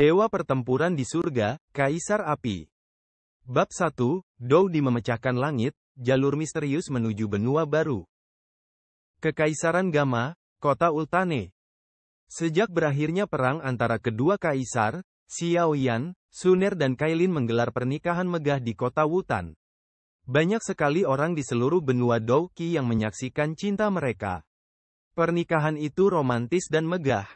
Dewa Pertempuran di Surga, Kaisar Api. Bab 1, Doudi memecahkan langit, jalur misterius menuju benua baru. Kekaisaran Gama, Kota Ultane. Sejak berakhirnya perang antara kedua kaisar, Xiaoyan, Suner dan Kailin menggelar pernikahan megah di kota Wutan. Banyak sekali orang di seluruh benua Douqi yang menyaksikan cinta mereka. Pernikahan itu romantis dan megah.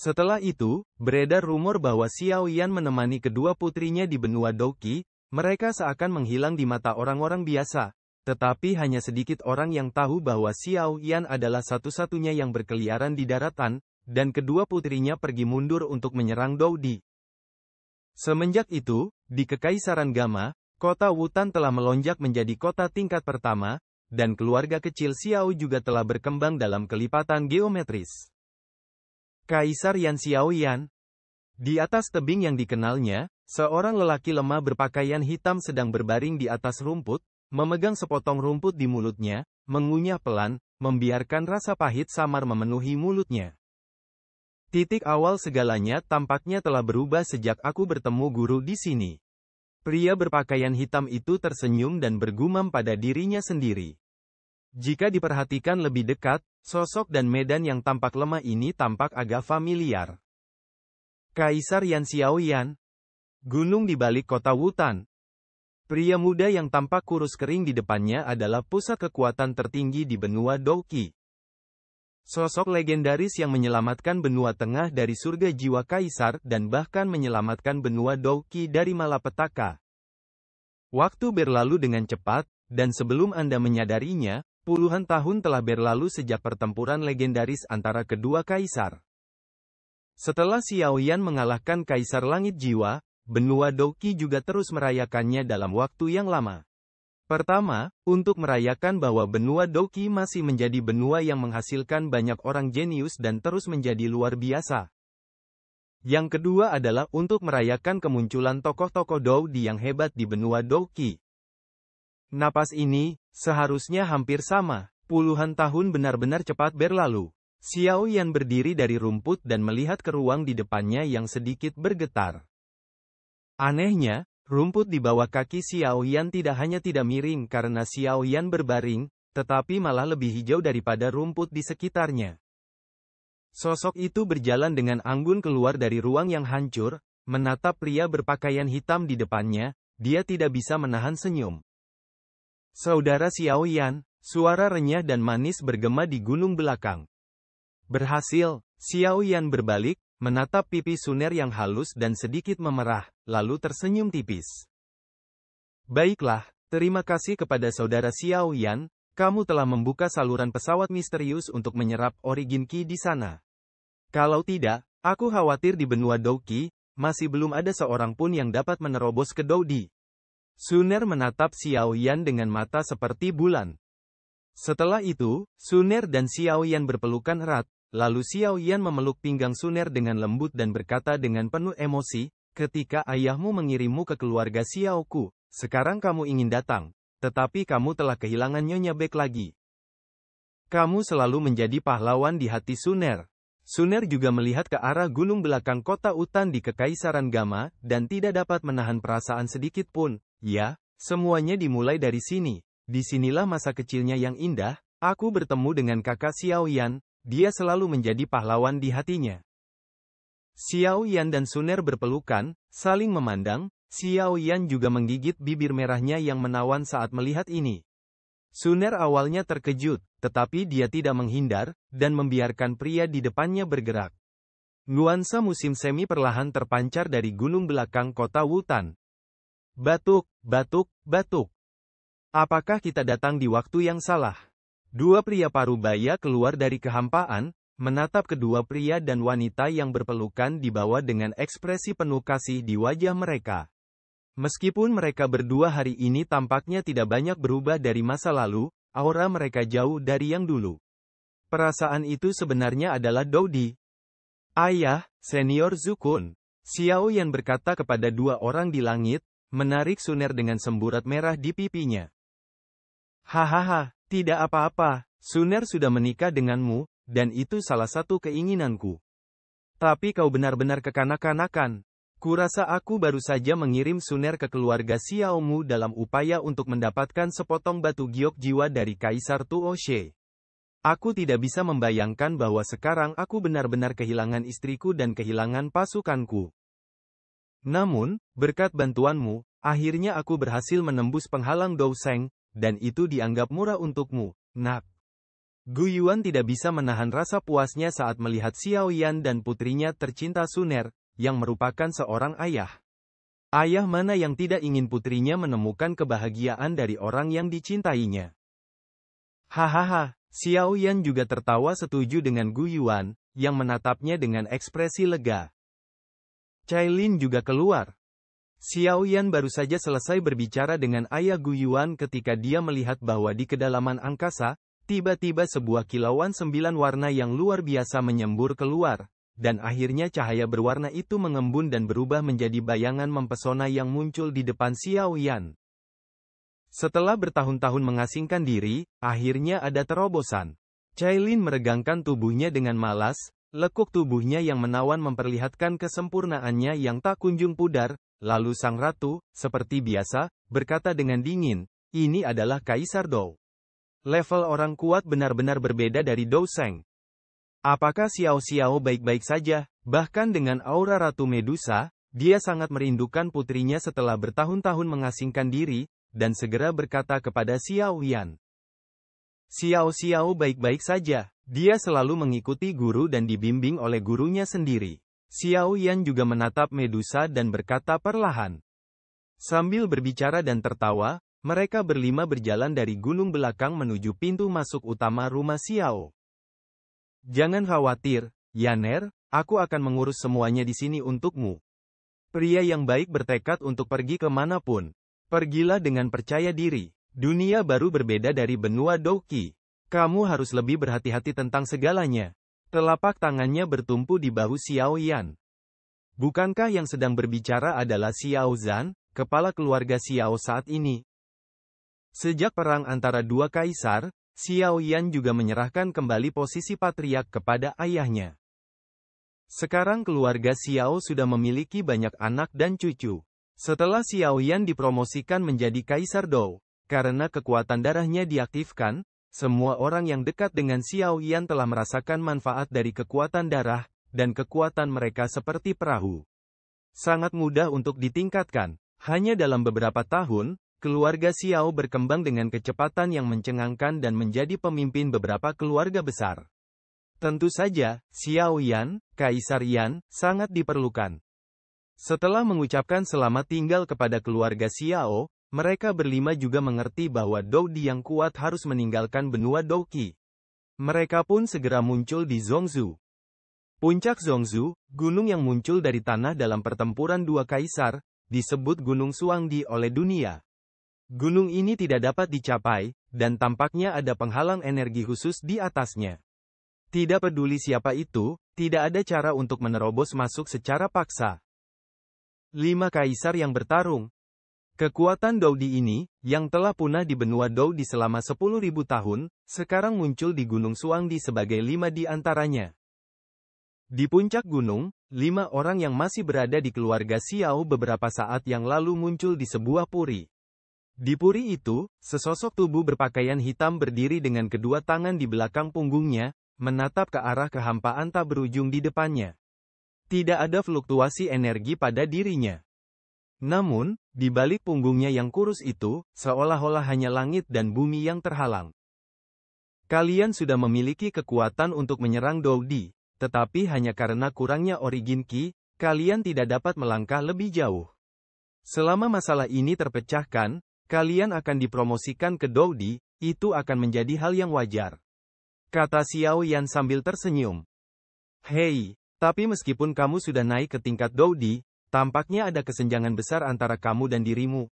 Setelah itu, beredar rumor bahwa Xiaoyan menemani kedua putrinya di benua Douqi. Mereka seakan menghilang di mata orang-orang biasa. Tetapi hanya sedikit orang yang tahu bahwa Xiaoyan adalah satu-satunya yang berkeliaran di daratan, dan kedua putrinya pergi mundur untuk menyerang Doudi. Semenjak itu, di Kekaisaran Gama, kota Wutan telah melonjak menjadi kota tingkat pertama, dan keluarga kecil Xiao juga telah berkembang dalam kelipatan geometris. Kaisar Yan Xiaoyan. Di atas tebing yang dikenalnya, seorang lelaki lemah berpakaian hitam sedang berbaring di atas rumput, memegang sepotong rumput di mulutnya, mengunyah pelan, membiarkan rasa pahit samar memenuhi mulutnya. Titik awal segalanya tampaknya telah berubah sejak aku bertemu guru di sini. Pria berpakaian hitam itu tersenyum dan bergumam pada dirinya sendiri. Jika diperhatikan lebih dekat, sosok dan medan yang tampak lemah ini tampak agak familiar. Kaisar Yan Xiaoyan. Gunung di balik kota Wutan. Pria muda yang tampak kurus kering di depannya adalah pusat kekuatan tertinggi di benua Douqi. Sosok legendaris yang menyelamatkan benua tengah dari surga jiwa kaisar dan bahkan menyelamatkan benua Douqi dari malapetaka. Waktu berlalu dengan cepat, dan sebelum Anda menyadarinya, puluhan tahun telah berlalu sejak pertempuran legendaris antara kedua kaisar. Setelah Xiaoyan mengalahkan Kaisar Langit Jiwa, benua Douqi juga terus merayakannya dalam waktu yang lama. Pertama, untuk merayakan bahwa benua Douqi masih menjadi benua yang menghasilkan banyak orang jenius dan terus menjadi luar biasa. Yang kedua adalah untuk merayakan kemunculan tokoh-tokoh Doudi yang hebat di benua Douqi. Napas ini, seharusnya hampir sama. Puluhan tahun benar-benar cepat berlalu. Xiaoyan berdiri dari rumput dan melihat ke ruang di depannya yang sedikit bergetar. Anehnya, rumput di bawah kaki Xiaoyan tidak hanya tidak miring karena Xiaoyan berbaring, tetapi malah lebih hijau daripada rumput di sekitarnya. Sosok itu berjalan dengan anggun keluar dari ruang yang hancur, menatap pria berpakaian hitam di depannya, dia tidak bisa menahan senyum. Saudara Xiaoyan, suara renyah dan manis bergema di gunung belakang. Berhasil, Xiaoyan berbalik, menatap pipi Suner yang halus dan sedikit memerah, lalu tersenyum tipis. Baiklah, terima kasih kepada saudara Xiaoyan, kamu telah membuka saluran pesawat misterius untuk menyerap origin Qi di sana. Kalau tidak, aku khawatir di benua Douqi, masih belum ada seorang pun yang dapat menerobos ke Doudi. Suner menatap Xiaoyan dengan mata seperti bulan. Setelah itu, Suner dan Xiaoyan berpelukan erat, lalu Xiaoyan memeluk pinggang Suner dengan lembut dan berkata dengan penuh emosi, ketika ayahmu mengirimmu ke keluarga Xiaoku, sekarang kamu ingin datang, tetapi kamu telah kehilangan Nyonya Baek lagi. Kamu selalu menjadi pahlawan di hati Suner. Suner juga melihat ke arah gunung belakang kota Wutan di Kekaisaran Gama, dan tidak dapat menahan perasaan sedikit pun. Ya, semuanya dimulai dari sini. Disinilah masa kecilnya yang indah, aku bertemu dengan kakak Xiaoyan, dia selalu menjadi pahlawan di hatinya. Xiaoyan dan Suner berpelukan, saling memandang, Xiaoyan juga menggigit bibir merahnya yang menawan saat melihat ini. Suner awalnya terkejut, tetapi dia tidak menghindar, dan membiarkan pria di depannya bergerak. Nuansa musim semi perlahan terpancar dari gunung belakang kota Wutan. Batuk, batuk, batuk. Apakah kita datang di waktu yang salah? Dua pria parubaya keluar dari kehampaan, menatap kedua pria dan wanita yang berpelukan di bawah dengan ekspresi penuh kasih di wajah mereka. Meskipun mereka berdua hari ini tampaknya tidak banyak berubah dari masa lalu, aura mereka jauh dari yang dulu. Perasaan itu sebenarnya adalah Doudi. Ayah, Senior Zukun. Xiaoyan berkata kepada dua orang di langit, menarik Suner dengan semburat merah di pipinya. Hahaha, tidak apa-apa, Suner sudah menikah denganmu, dan itu salah satu keinginanku. Tapi kau benar-benar kekanak-kanakan. Kurasa aku baru saja mengirim suner ke keluarga Xiaomu dalam upaya untuk mendapatkan sepotong batu giok jiwa dari Kaisar Tuoshe. Aku tidak bisa membayangkan bahwa sekarang aku benar-benar kehilangan istriku dan kehilangan pasukanku. Namun, berkat bantuanmu, akhirnya aku berhasil menembus penghalang Dou Sheng, dan itu dianggap murah untukmu, nak. Gu Yuan tidak bisa menahan rasa puasnya saat melihat Xiao Yan dan putrinya tercinta Suner, yang merupakan seorang ayah. Ayah mana yang tidak ingin putrinya menemukan kebahagiaan dari orang yang dicintainya. Hahaha, Xiao Yan juga tertawa setuju dengan Gu Yuan, yang menatapnya dengan ekspresi lega. Cailin juga keluar. Xiao Yan baru saja selesai berbicara dengan ayah Gu Yuan ketika dia melihat bahwa di kedalaman angkasa, tiba-tiba sebuah kilauan 9 warna yang luar biasa menyembur keluar, dan akhirnya cahaya berwarna itu mengembun dan berubah menjadi bayangan mempesona yang muncul di depan Xiao Yan. Setelah bertahun-tahun mengasingkan diri, akhirnya ada terobosan. Cailin meregangkan tubuhnya dengan malas, lekuk tubuhnya yang menawan memperlihatkan kesempurnaannya yang tak kunjung pudar, lalu sang ratu, seperti biasa, berkata dengan dingin, "Ini adalah Kaisar Dou. Level orang kuat benar-benar berbeda dari Dou Sheng. Apakah Xiao Xiao baik-baik saja?" Bahkan dengan aura Ratu Medusa, dia sangat merindukan putrinya setelah bertahun-tahun mengasingkan diri, dan segera berkata kepada Xiao Yan. Xiao Xiao baik-baik saja, dia selalu mengikuti guru dan dibimbing oleh gurunya sendiri. Xiao Yan juga menatap Medusa dan berkata perlahan. Sambil berbicara dan tertawa, mereka berlima berjalan dari gunung belakang menuju pintu masuk utama rumah Xiao. Jangan khawatir, Yaner, aku akan mengurus semuanya di sini untukmu. Pria yang baik bertekad untuk pergi kemanapun. Pergilah dengan percaya diri. Dunia baru berbeda dari benua Douqi. Kamu harus lebih berhati-hati tentang segalanya. Telapak tangannya bertumpu di bahu Xiao Yan. Bukankah yang sedang berbicara adalah Xiao Zhan, kepala keluarga Xiao saat ini? Sejak perang antara dua kaisar, Xiao Yan juga menyerahkan kembali posisi patriark kepada ayahnya. Sekarang keluarga Xiao sudah memiliki banyak anak dan cucu. Setelah Xiao Yan dipromosikan menjadi Kaisar Dou, karena kekuatan darahnya diaktifkan, semua orang yang dekat dengan Xiao Yan telah merasakan manfaat dari kekuatan darah, dan kekuatan mereka seperti perahu. Sangat mudah untuk ditingkatkan. Hanya dalam beberapa tahun, keluarga Xiao berkembang dengan kecepatan yang mencengangkan dan menjadi pemimpin beberapa keluarga besar. Tentu saja, Xiao Yan, Kaisar Yan, sangat diperlukan. Setelah mengucapkan selamat tinggal kepada keluarga Xiao, mereka berlima juga mengerti bahwa Dou Di yang kuat harus meninggalkan benua Douqi. Mereka pun segera muncul di Zhongzhou. Puncak Zhongzhou, gunung yang muncul dari tanah dalam pertempuran dua kaisar, disebut Gunung Suangdi oleh dunia. Gunung ini tidak dapat dicapai, dan tampaknya ada penghalang energi khusus di atasnya. Tidak peduli siapa itu, tidak ada cara untuk menerobos masuk secara paksa. 5 kaisar yang bertarung. Kekuatan Dou Di ini, yang telah punah di benua Dou Di selama 10.000 tahun, sekarang muncul di Gunung Suangdi sebagai 5 di antaranya. Di puncak gunung, 5 orang yang masih berada di keluarga Xiao beberapa saat yang lalu muncul di sebuah puri. Di puri itu, sesosok tubuh berpakaian hitam berdiri dengan kedua tangan di belakang punggungnya, menatap ke arah kehampaan tak berujung di depannya. Tidak ada fluktuasi energi pada dirinya. Namun, di balik punggungnya yang kurus itu, seolah-olah hanya langit dan bumi yang terhalang. Kalian sudah memiliki kekuatan untuk menyerang Dou Di, tetapi hanya karena kurangnya origin Qi, kalian tidak dapat melangkah lebih jauh. Selama masalah ini terpecahkan, kalian akan dipromosikan ke Dou Di, itu akan menjadi hal yang wajar. Kata Xiao Yan sambil tersenyum. Hei, tapi meskipun kamu sudah naik ke tingkat Dou Di, tampaknya ada kesenjangan besar antara kamu dan dirimu.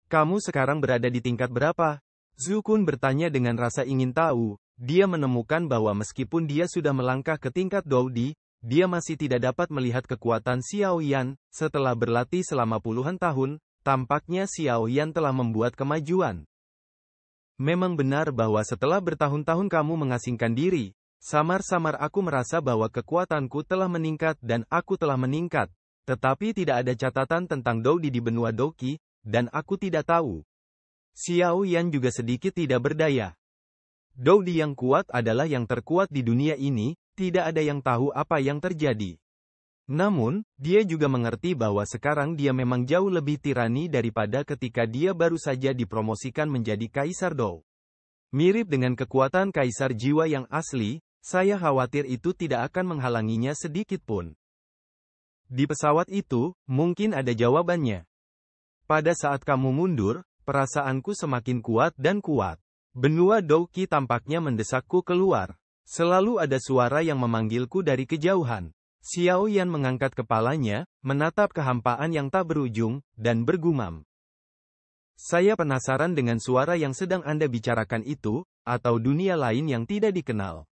Kamu sekarang berada di tingkat berapa? Zhu Kun bertanya dengan rasa ingin tahu. Dia menemukan bahwa meskipun dia sudah melangkah ke tingkat Dou Di, dia masih tidak dapat melihat kekuatan Xiao Yan. Setelah berlatih selama puluhan tahun, tampaknya Xiao Yan telah membuat kemajuan. Memang benar bahwa setelah bertahun-tahun kamu mengasingkan diri, samar-samar aku merasa bahwa kekuatanku telah meningkat dan aku telah meningkat. Tetapi tidak ada catatan tentang Doudi di benua Doqi, dan aku tidak tahu. Xiao Yan juga sedikit tidak berdaya. Doudi yang kuat adalah yang terkuat di dunia ini, tidak ada yang tahu apa yang terjadi. Namun, dia juga mengerti bahwa sekarang dia memang jauh lebih tirani daripada ketika dia baru saja dipromosikan menjadi Kaisar Dou. Mirip dengan kekuatan Kaisar Jiwa yang asli, saya khawatir itu tidak akan menghalanginya sedikit pun. Di pesawat itu, mungkin ada jawabannya. Pada saat kamu mundur, perasaanku semakin kuat dan kuat. Benua Doqi tampaknya mendesakku keluar. Selalu ada suara yang memanggilku dari kejauhan. Xiao Yan mengangkat kepalanya, menatap kehampaan yang tak berujung, dan bergumam. Saya penasaran dengan suara yang sedang Anda bicarakan itu, atau dunia lain yang tidak dikenal.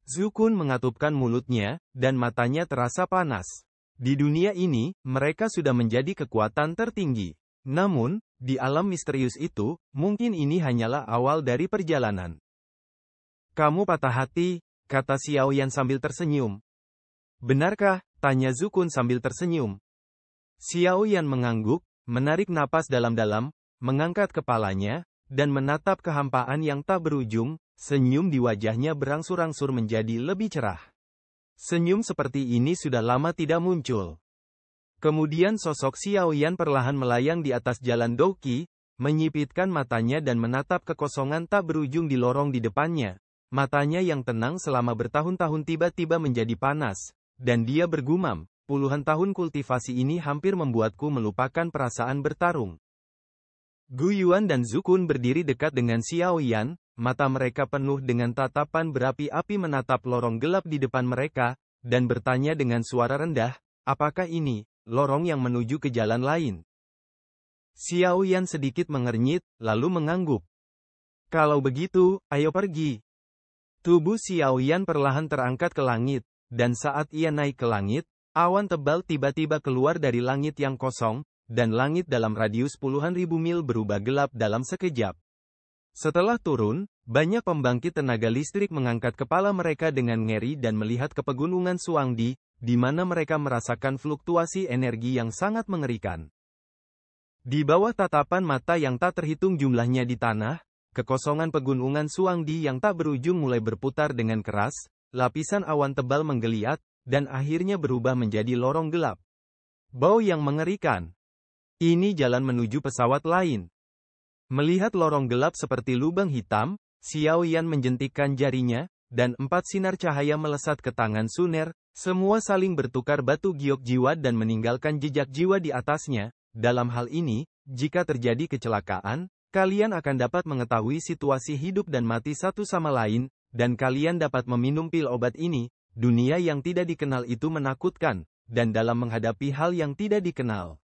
Zukun mengatupkan mulutnya, dan matanya terasa panas. Di dunia ini, mereka sudah menjadi kekuatan tertinggi. Namun, di alam misterius itu, mungkin ini hanyalah awal dari perjalanan. Kamu patah hati, kata Xiao Yan sambil tersenyum. Benarkah? Tanya Zukun sambil tersenyum. Xiao Yan mengangguk, menarik napas dalam-dalam, mengangkat kepalanya, dan menatap kehampaan yang tak berujung. Senyum di wajahnya berangsur-angsur menjadi lebih cerah. Senyum seperti ini sudah lama tidak muncul. Kemudian sosok Xiao Yan perlahan melayang di atas jalan Doqi, menyipitkan matanya dan menatap kekosongan tak berujung di lorong di depannya. Matanya yang tenang selama bertahun-tahun tiba-tiba menjadi panas, dan dia bergumam, puluhan tahun kultivasi ini hampir membuatku melupakan perasaan bertarung. Gu Yuan dan Zukun berdiri dekat dengan Xiao Yan, mata mereka penuh dengan tatapan berapi-api menatap lorong gelap di depan mereka, dan bertanya dengan suara rendah, apakah ini lorong yang menuju ke jalan lain? Xiao Yan sedikit mengernyit, lalu mengangguk. Kalau begitu, ayo pergi. Tubuh Xiao Yan perlahan terangkat ke langit, dan saat ia naik ke langit, awan tebal tiba-tiba keluar dari langit yang kosong, dan langit dalam radius puluhan ribu mil berubah gelap dalam sekejap. Setelah turun, banyak pembangkit tenaga listrik mengangkat kepala mereka dengan ngeri dan melihat ke pegunungan Suangdi, di mana mereka merasakan fluktuasi energi yang sangat mengerikan. Di bawah tatapan mata yang tak terhitung jumlahnya di tanah, kekosongan pegunungan Suangdi yang tak berujung mulai berputar dengan keras, lapisan awan tebal menggeliat, dan akhirnya berubah menjadi lorong gelap. Bau yang mengerikan. Ini jalan menuju pesawat lain. Melihat lorong gelap seperti lubang hitam, Xiao Yan menjentikkan jarinya, dan 4 sinar cahaya melesat ke tangan Suner, semua saling bertukar batu giok jiwa dan meninggalkan jejak jiwa di atasnya. Dalam hal ini, jika terjadi kecelakaan, kalian akan dapat mengetahui situasi hidup dan mati satu sama lain, dan kalian dapat meminum pil obat ini. Dunia yang tidak dikenal itu menakutkan, dan dalam menghadapi hal yang tidak dikenal,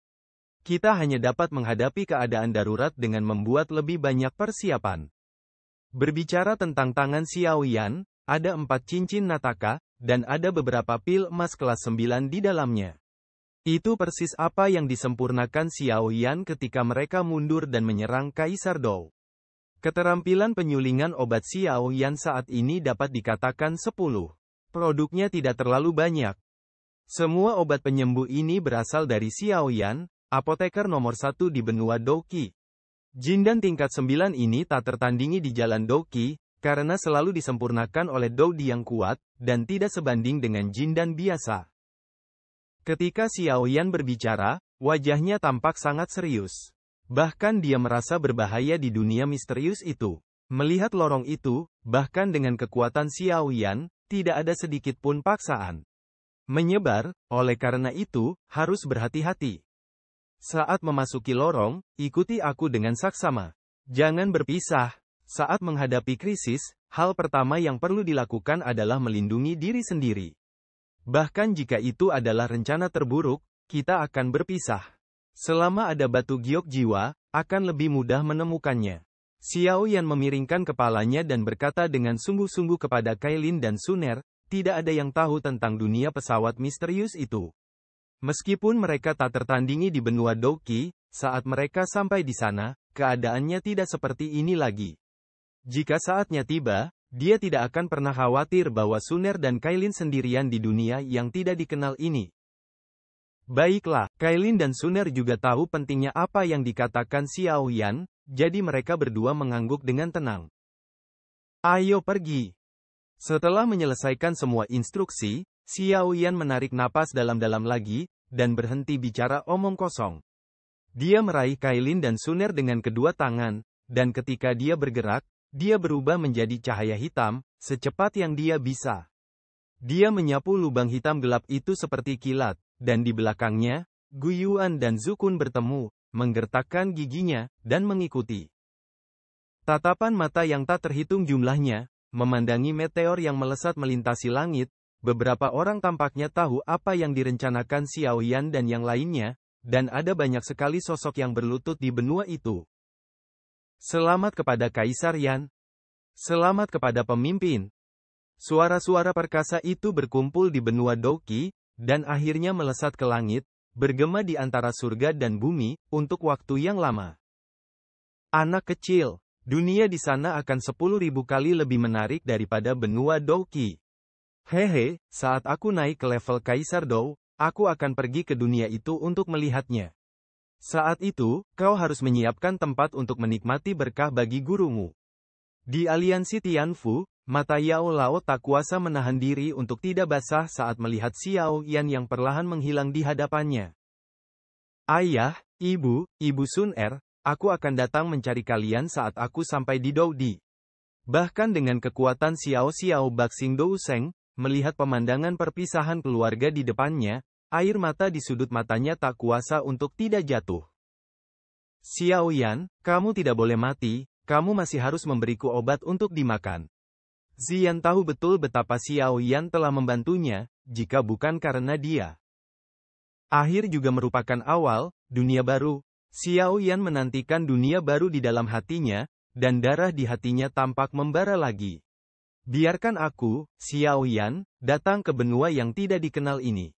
kita hanya dapat menghadapi keadaan darurat dengan membuat lebih banyak persiapan. Berbicara tentang tangan Xiao Yan, ada 4 cincin nataka, dan ada beberapa pil emas kelas 9 di dalamnya. Itu persis apa yang disempurnakan Xiao Yan ketika mereka mundur dan menyerang Kaisar Dou. Keterampilan penyulingan obat Xiao Yan saat ini dapat dikatakan 10. Produknya tidak terlalu banyak. Semua obat penyembuh ini berasal dari Xiao Yan, apoteker nomor 1 di benua Doqi. Jindan tingkat 9 ini tak tertandingi di jalan Doqi, karena selalu disempurnakan oleh Doudi yang kuat, dan tidak sebanding dengan Jindan biasa. Ketika Xiao Yan berbicara, wajahnya tampak sangat serius. Bahkan dia merasa berbahaya di dunia misterius itu. Melihat lorong itu, bahkan dengan kekuatan Xiao Yan, tidak ada sedikit pun paksaan menyebar, oleh karena itu, harus berhati-hati. Saat memasuki lorong, ikuti aku dengan saksama. Jangan berpisah. Saat menghadapi krisis, hal pertama yang perlu dilakukan adalah melindungi diri sendiri. Bahkan jika itu adalah rencana terburuk, kita akan berpisah. Selama ada batu giok jiwa, akan lebih mudah menemukannya. Xiao Yan memiringkan kepalanya dan berkata dengan sungguh-sungguh kepada Kailin dan Suner, tidak ada yang tahu tentang dunia pesawat misterius itu. Meskipun mereka tak tertandingi di benua Doqi, saat mereka sampai di sana, keadaannya tidak seperti ini lagi. Jika saatnya tiba, dia tidak akan pernah khawatir bahwa Suner dan Kailin sendirian di dunia yang tidak dikenal ini. Baiklah, Kailin dan Suner juga tahu pentingnya apa yang dikatakan Xiao Yan, jadi mereka berdua mengangguk dengan tenang. Ayo pergi. Setelah menyelesaikan semua instruksi, Xiao Yan menarik napas dalam-dalam lagi, dan berhenti bicara omong kosong. Dia meraih Kailin dan Suner dengan kedua tangan, dan ketika dia bergerak, dia berubah menjadi cahaya hitam, secepat yang dia bisa. Dia menyapu lubang hitam gelap itu seperti kilat, dan di belakangnya, Gu Yuan dan Zukun bertemu, menggertakkan giginya, dan mengikuti. Tatapan mata yang tak terhitung jumlahnya, memandangi meteor yang melesat melintasi langit, beberapa orang tampaknya tahu apa yang direncanakan Xiao Yan dan yang lainnya, dan ada banyak sekali sosok yang berlutut di benua itu. Selamat kepada Kaisar Yan. Selamat kepada pemimpin. Suara-suara perkasa itu berkumpul di benua Douqi, dan akhirnya melesat ke langit, bergema di antara surga dan bumi, untuk waktu yang lama. Anak kecil, dunia di sana akan 10.000 kali lebih menarik daripada benua Douqi. Hehe, saat aku naik ke level Kaisar Dou, aku akan pergi ke dunia itu untuk melihatnya. Saat itu, kau harus menyiapkan tempat untuk menikmati berkah bagi gurumu. Di aliansi Tianfu, mata Yao Lao tak kuasa menahan diri untuk tidak basah saat melihat Xiao Yan yang perlahan menghilang di hadapannya. Ayah, Ibu Sun Er, aku akan datang mencari kalian saat aku sampai di Doudi. Bahkan dengan kekuatan Xiao Baxing Dou Seng, melihat pemandangan perpisahan keluarga di depannya, air mata di sudut matanya tak kuasa untuk tidak jatuh. Xiao Yan, kamu tidak boleh mati, kamu masih harus memberiku obat untuk dimakan. Ziyan tahu betul betapa Xiao Yan telah membantunya, jika bukan karena dia. Akhir juga merupakan awal, dunia baru. Xiao Yan menantikan dunia baru di dalam hatinya, dan darah di hatinya tampak membara lagi. Biarkan aku, Xiao Yan, datang ke benua yang tidak dikenal ini.